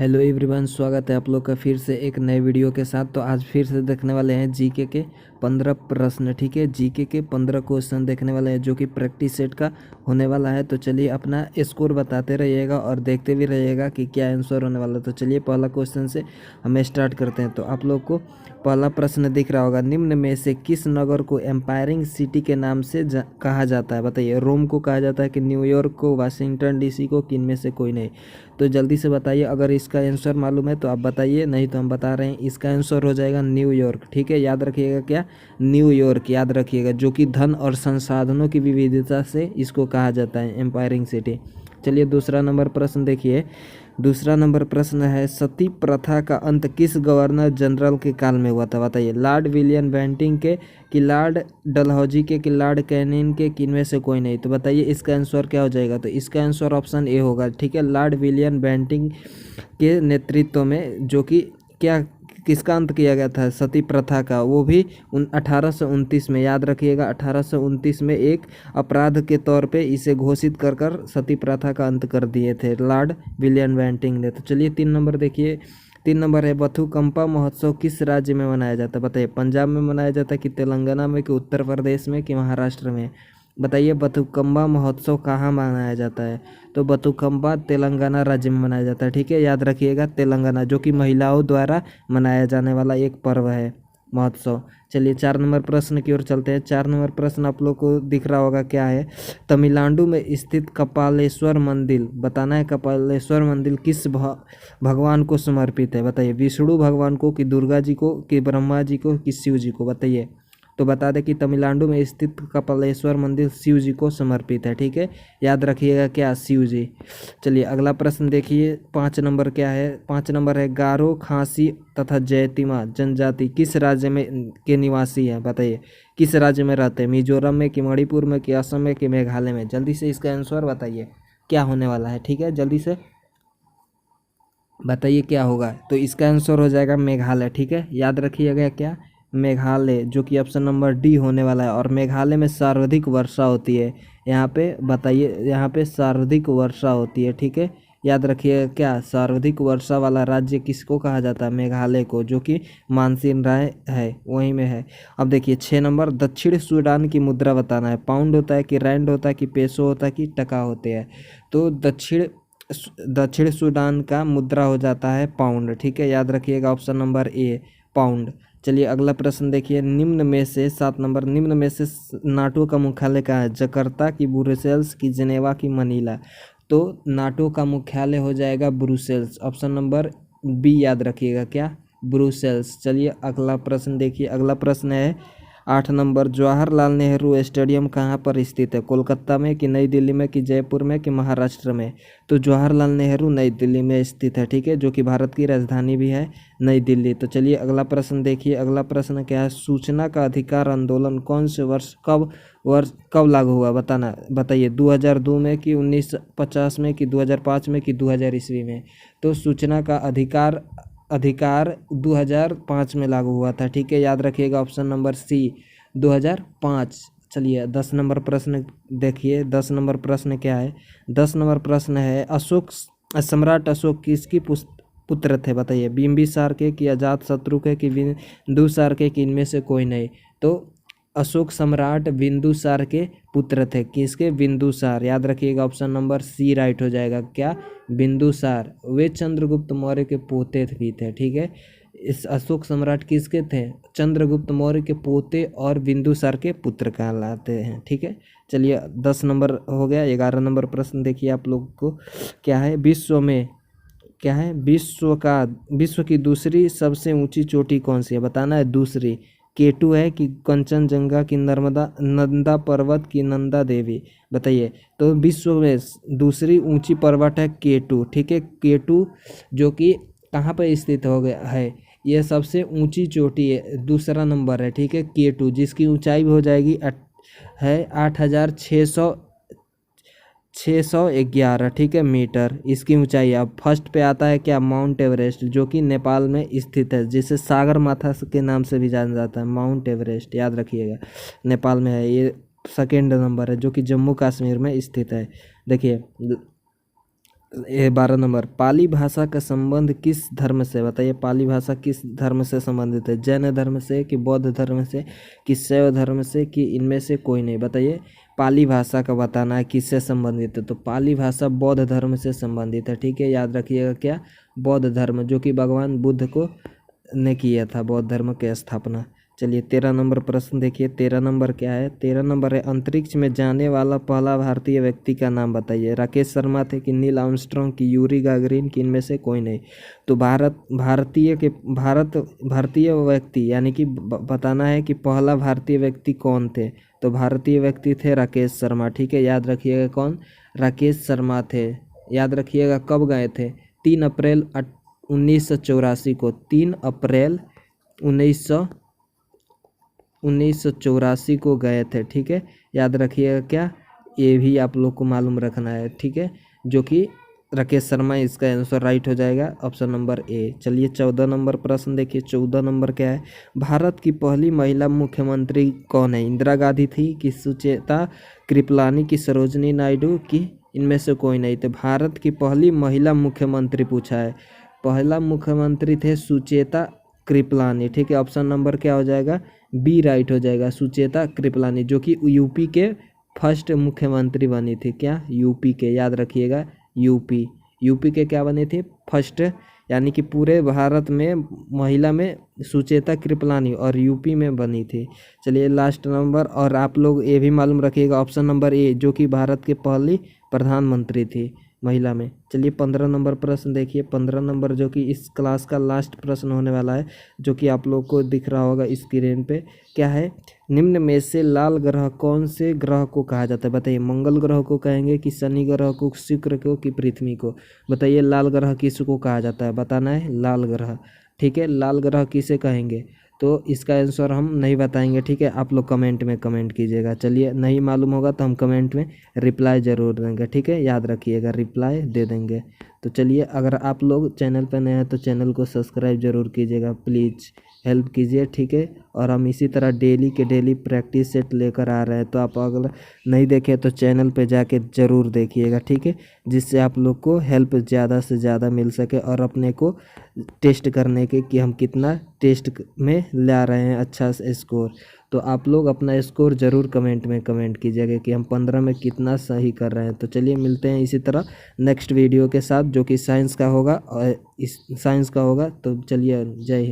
Hello everyone, स्वागत है आप लोग का फिर से एक नए वीडियो के साथ। तो आज फिर से देखने वाले हैं जीके के 15 प्रश्न। ठीक है, जीके के 15 क्वेश्चन देखने वाले हैं जो कि प्रैक्टिस सेट का होने वाला है। तो चलिए अपना स्कोर बताते रहिएगा और देखते भी रहिएगा कि क्या आंसर होने वाला है। तो चलिए पहला क्वेश्चन से हमें स्टार्ट करते हैं। तो आप लोग को पहला प्रश्न दिख रहा होगा, निम्न में से किस नगर को एम्पायरिंग सिटी के नाम से कहा जाता है? बताइए, रोम को कहा जाता है कि न्यूयॉर्क को, वाशिंगटन डीसी को, कि इनमें से कोई नहीं? तो जल्दी से बताइए, अगर इसका आंसर मालूम है तो आप बताइए, नहीं तो हम बता रहे हैं। इसका आंसर हो जाएगा न्यूयॉर्क। ठीक है, याद रखिएगा, क्या? न्यूयॉर्क याद रखिएगा, जो कि धन और संसाधनों की विविधता से इसको कहा जाता है एम्पायरिंग सिटी। चलिए दूसरा नंबर प्रश्न देखिए। दूसरा नंबर प्रश्न है, सती प्रथा का अंत किस गवर्नर जनरल के काल में हुआ था? बताइए, लॉर्ड विलियम बेंटिंग के, कि लॉर्ड डलहौजी के, कि लॉर्ड कैनिंग के, कि इनमें से कोई नहीं? तो बताइए इसका आंसर क्या हो जाएगा? तो इसका आंसर ऑप्शन ए होगा। ठीक है, लॉर्ड विलियम बेंटिंग के नेतृत्व में, जो कि क्या, किसका अंत किया गया था? सती प्रथा का, वो भी 1829 में। याद रखिएगा, 1829 में एक अपराध के तौर पे इसे घोषित कर कर सती प्रथा का अंत कर दिए थे लॉर्ड विलियम बेंटिंग ने। तो चलिए 3 नंबर देखिए। 3 नंबर है, बथुकंपा महोत्सव किस राज्य में मनाया जाता है? बताइए, पंजाब में मनाया जाता है, कि तेलंगाना में, कि उत्तर प्रदेश में, कि महाराष्ट्र में? बताइए, बथुकंबा महोत्सव कहाँ मनाया जाता है? तो बथुकंबा तेलंगाना राज्य में मनाया जाता है। ठीक है, याद रखिएगा, तेलंगाना, जो कि महिलाओं द्वारा मनाया जाने वाला एक पर्व है, महोत्सव। चलिए 4 नंबर प्रश्न की ओर चलते हैं। 4 नंबर प्रश्न आप लोग को दिख रहा होगा, क्या है? तमिलनाडु में स्थित कपालेश्वर मंदिर, बताना है, कपालेश्वर मंदिर किस भगवान को समर्पित है? बताइए, विष्णु भगवान को, कि दुर्गा जी को, कि ब्रह्मा जी को, कि शिव जी को? बताइए। तो बता दें कि तमिलनाडु में स्थित कपालेश्वर मंदिर शिव जी को समर्पित है। ठीक है, याद रखिएगा, क्या? शिव जी। चलिए अगला प्रश्न देखिए। 5 नंबर क्या है? 5 नंबर है, गारो, खासी तथा जैतिमा जनजाति किस राज्य में के निवासी हैं? बताइए, किस राज्य में रहते हैं? मिजोरम में, कि मणिपुर में, कि असम में, कि मेघालय में? जल्दी से इसका आंसर बताइए, क्या होने वाला है? ठीक है, जल्दी से बताइए क्या होगा। तो इसका आंसर हो जाएगा मेघालय। ठीक है, याद रखिएगा, क्या? मेघालय, जो कि ऑप्शन नंबर डी होने वाला है। और मेघालय में सर्वाधिक वर्षा होती है। यहाँ पे बताइए, यहाँ पे सर्वाधिक वर्षा होती है। ठीक है, याद रखिएगा, क्या? सर्वाधिक वर्षा वाला राज्य किसको कहा जाता है? मेघालय को, जो कि मानसिन राय है, वहीं में है। अब देखिए 6 नंबर, दक्षिण सूडान की मुद्रा बताना है। पाउंड होता है, कि रैंड होता है, कि पेसो होता है, कि टका होते हैं? तो दक्षिण सूडान का मुद्रा हो जाता है पाउंड। ठीक है, याद रखिएगा, ऑप्शन नंबर ए, पाउंड। चलिए अगला प्रश्न देखिए। निम्न में से 7 नंबर, निम्न में से नाटो का मुख्यालय कहाँ है? जकार्ता, की ब्रुसेल्स, की जेनेवा, की मनीला? तो नाटो का मुख्यालय हो जाएगा ब्रुसेल्स, ऑप्शन नंबर बी याद रखिएगा, क्या? ब्रुसेल्स। चलिए अगला प्रश्न देखिए। अगला प्रश्न है 8 नंबर, जवाहरलाल नेहरू स्टेडियम कहाँ पर स्थित है? कोलकाता में, कि नई दिल्ली में, कि जयपुर में, कि महाराष्ट्र में? तो जवाहरलाल नेहरू नई दिल्ली में स्थित है। ठीक है, जो कि भारत की राजधानी भी है, नई दिल्ली। तो चलिए अगला प्रश्न देखिए। अगला प्रश्न क्या है? सूचना का अधिकार आंदोलन कौन से वर्ष कब लागू हुआ? बताइए, 2002 में, कि 1950 में, कि 2005 में, कि 2000 ईस्वी में? तो सूचना का अधिकार 2005 में लागू हुआ था। ठीक है, याद रखिएगा, ऑप्शन नंबर सी, 2005। चलिए 10 नंबर प्रश्न देखिए। 10 नंबर प्रश्न क्या है? 10 नंबर प्रश्न है, सम्राट अशोक किसकी पुत्र थे? बताइए, बिंबिसार के, कि अजातशत्रु के, कि बिंदुसार के, कि इनमें से कोई नहीं? तो अशोक सम्राट बिंदुसार के पुत्र थे। किसके? बिंदुसार। याद रखिएगा, ऑप्शन नंबर सी राइट हो जाएगा, क्या? बिंदुसार। वे चंद्रगुप्त मौर्य के पोते भी थे। ठीक है, इस अशोक सम्राट किसके थे? चंद्रगुप्त मौर्य के पोते और बिंदुसार के पुत्र कहलाते हैं। ठीक है, चलिए 10 नंबर हो गया। 11 नंबर प्रश्न देखिए आप लोग को, क्या है? विश्व में, क्या है? विश्व की दूसरी सबसे ऊंची चोटी कौन सी है? बताना है। दूसरी केटू है, कि कंचनजंगा, की नंदा पर्वत, की नंदा देवी? बताइए। तो विश्व में दूसरी ऊंची पर्वत है केटू। ठीक है, केटू, जो कि कहाँ पर स्थित हो गया है? यह सबसे ऊंची चोटी है, दूसरा नंबर है। ठीक है, केटू, जिसकी ऊंचाई भी हो जाएगी है 8611। ठीक है, मीटर इसकी ऊंचाई। अब फर्स्ट पे आता है, क्या? माउंट एवरेस्ट, जो कि नेपाल में स्थित है, जिसे सागर माथा के नाम से भी जाना जाता है। माउंट एवरेस्ट याद रखिएगा, नेपाल में है। ये सेकेंड नंबर है, जो कि जम्मू कश्मीर में स्थित है। देखिए 12 नंबर, पाली भाषा का संबंध किस धर्म से, बताइए पाली भाषा किस धर्म से संबंधित है? जैन धर्म से कि बौद्ध धर्म से कि शैव धर्म से कि इनमें से कोई नहीं? बताइए पाली भाषा का बताना है किससे संबंधित है। तो पाली भाषा बौद्ध धर्म से संबंधित है, ठीक है, याद रखिएगा क्या, बौद्ध धर्म, जो कि भगवान बुद्ध को ने किया था बौद्ध धर्म की स्थापना। चलिए 13 नंबर प्रश्न देखिए, 13 नंबर क्या है? 13 नंबर है, अंतरिक्ष में जाने वाला पहला भारतीय व्यक्ति का नाम बताइए। राकेश शर्मा थे कि नील आर्मस्ट्रांग की यूरी गागरिन की इनमें से कोई नहीं? तो भारतीय व्यक्ति यानी कि बताना है कि पहला भारतीय व्यक्ति कौन थे। तो भारतीय व्यक्ति थे राकेश शर्मा, ठीक है, याद रखिएगा कौन, राकेश शर्मा थे। याद रखिएगा कब गए थे? 3 अप्रैल 1984 को, 3 अप्रैल 1984 को गए थे, ठीक है, याद रखिएगा क्या, ये भी आप लोग को मालूम रखना है, ठीक है, जो कि राकेश शर्मा, इसका आंसर राइट हो जाएगा ऑप्शन नंबर ए। चलिए 14 नंबर प्रश्न देखिए, 14 नंबर क्या है? भारत की पहली महिला मुख्यमंत्री कौन है? इंदिरा गांधी थी कि सुचेता कृपलानी की सरोजनी नायडू की इनमें से कोई नहीं? तो भारत की पहली महिला मुख्यमंत्री पूछा है, पहला मुख्यमंत्री थे सुचेता कृपलानी, ठीक है, ऑप्शन नंबर क्या हो जाएगा? बी राइट हो जाएगा, सुचेता कृपलानी, जो कि यूपी के फर्स्ट मुख्यमंत्री बनी थी। क्या? यूपी के, याद रखिएगा यूपी के क्या बनी थी? फर्स्ट, यानी कि पूरे भारत में महिला में सुचेता कृपलानी और यूपी में बनी थी। चलिए लास्ट नंबर, और आप लोग ये भी मालूम रखिएगा ऑप्शन नंबर ए, जो कि भारत के पहली प्रधानमंत्री थी महिला में। चलिए 15 नंबर प्रश्न देखिए, 15 नंबर जो कि इस क्लास का लास्ट प्रश्न होने वाला है, जो कि आप लोग को दिख रहा होगा स्क्रीन पे। क्या है? निम्न में से लाल ग्रह कौन से ग्रह को कहा जाता है? बताइए, मंगल ग्रह को कहेंगे कि शनि ग्रह को, शुक्र को कि पृथ्वी को? बताइए लाल ग्रह किसको कहा जाता है, बताना है, लाल ग्रह, ठीक है, लाल ग्रह किसे कहेंगे? तो इसका आंसर हम नहीं बताएंगे, ठीक है, आप लोग कमेंट में कमेंट कीजिएगा। चलिए नहीं मालूम होगा तो हम कमेंट में रिप्लाई ज़रूर देंगे, ठीक है, याद रखिएगा रिप्लाई दे देंगे। तो चलिए, अगर आप लोग चैनल पर नए हैं तो चैनल को सब्सक्राइब ज़रूर कीजिएगा, प्लीज़ हेल्प कीजिए, ठीक है। और हम इसी तरह डेली के डेली प्रैक्टिस सेट लेकर आ रहे हैं, तो आप अगर नहीं देखें तो चैनल पे जाके ज़रूर देखिएगा, ठीक है, जिससे आप लोग को हेल्प ज़्यादा से ज़्यादा मिल सके और अपने को टेस्ट करने के कि हम कितना टेस्ट में ला रहे हैं अच्छा स्कोर। तो आप लोग अपना स्कोर ज़रूर कमेंट में कमेंट कीजिएगा कि हम 15 में कितना सही कर रहे हैं। तो चलिए मिलते हैं इसी तरह नेक्स्ट वीडियो के साथ, जो कि साइंस का होगा, और इस साइंस का होगा। तो चलिए, जय हिंद।